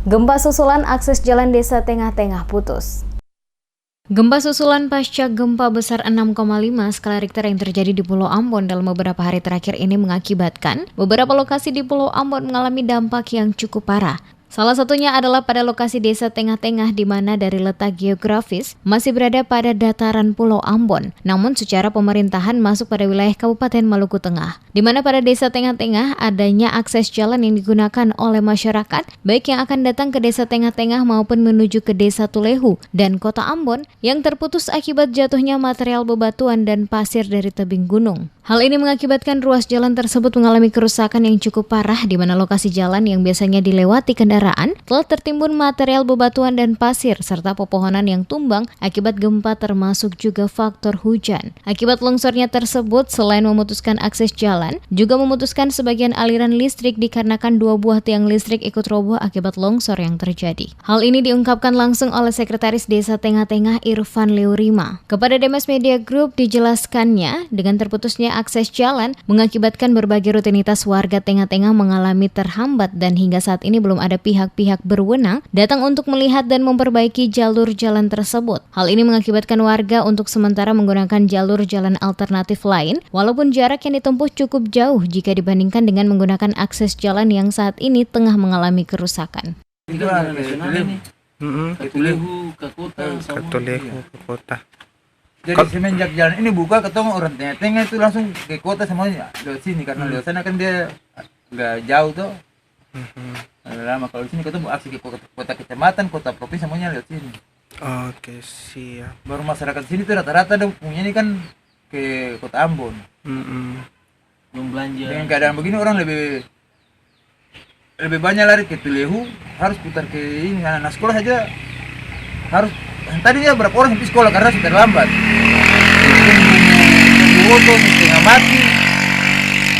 Gempa susulan akses jalan desa tengah-tengah putus. Gempa susulan pasca gempa besar 6,5 skala Richter yang terjadi di Pulau Ambon dalam beberapa hari terakhir ini mengakibatkan beberapa lokasi di Pulau Ambon mengalami dampak yang cukup parah. Salah satunya adalah pada lokasi desa tengah-tengah di mana dari letak geografis masih berada pada dataran Pulau Ambon, namun secara pemerintahan masuk pada wilayah Kabupaten Maluku Tengah, di mana pada desa tengah-tengah adanya akses jalan yang digunakan oleh masyarakat, baik yang akan datang ke desa tengah-tengah maupun menuju ke desa Tulehu dan kota Ambon yang terputus akibat jatuhnya material bebatuan dan pasir dari tebing gunung. Hal ini mengakibatkan ruas jalan tersebut mengalami kerusakan yang cukup parah di mana lokasi jalan yang biasanya dilewati kendaraan telah tertimbun material bebatuan dan pasir serta pepohonan yang tumbang akibat gempa termasuk juga faktor hujan. Akibat longsornya tersebut selain memutuskan akses jalan, juga memutuskan sebagian aliran listrik dikarenakan 2 buah tiang listrik ikut roboh akibat longsor yang terjadi. Hal ini diungkapkan langsung oleh Sekretaris Desa Tengah-Tengah Irfan Leurima. Kepada Demes Media Group dijelaskannya dengan terputusnya akses jalan mengakibatkan berbagai rutinitas warga tengah-tengah mengalami terhambat dan hingga saat ini belum ada pihak-pihak berwenang datang untuk melihat dan memperbaiki jalur jalan tersebut. Hal ini mengakibatkan warga untuk sementara menggunakan jalur jalan alternatif lain walaupun jarak yang ditempuh cukup jauh jika dibandingkan dengan menggunakan akses jalan yang saat ini tengah mengalami kerusakan. Tulehu ke kota. Jadi semenjak jalan ini buka, ketemu orang tengah-tengah itu langsung ke kota semuanya lewat sini karena lewat sana kan dia nggak jauh tuh. Lama kalau di sini ketemu aksi ke kota kecamatan, kota provinsi semuanya lewat sini. Oke, siap. Baru masyarakat sini tuh rata-rata dong punya ini kan ke kota Ambon. Yang belanja. Dengan keadaan begini orang lebih banyak lari ke Tulehu, harus putar ke ini anak sekolah saja harus. Tadinya berapa orang sampai sekolah karena sudah terlambat. Foto setengah mati.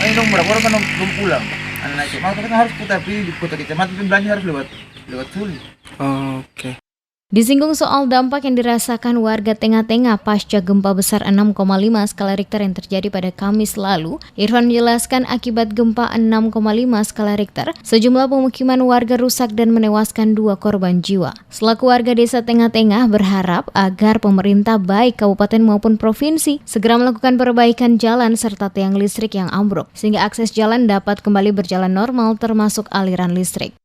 Ini dong berapa orang kan belum pulang. Anak SMA kan harus putar di kota kecamatan itu belanja harus lewat sulit. Oke. Disinggung soal dampak yang dirasakan warga tengah-tengah pasca gempa besar 6,5 skala Richter yang terjadi pada Kamis lalu, Irfan menjelaskan akibat gempa 6,5 skala Richter, sejumlah pemukiman warga rusak dan menewaskan 2 korban jiwa. Selaku warga desa tengah-tengah berharap agar pemerintah baik kabupaten maupun provinsi segera melakukan perbaikan jalan serta tiang listrik yang ambruk, sehingga akses jalan dapat kembali berjalan normal termasuk aliran listrik.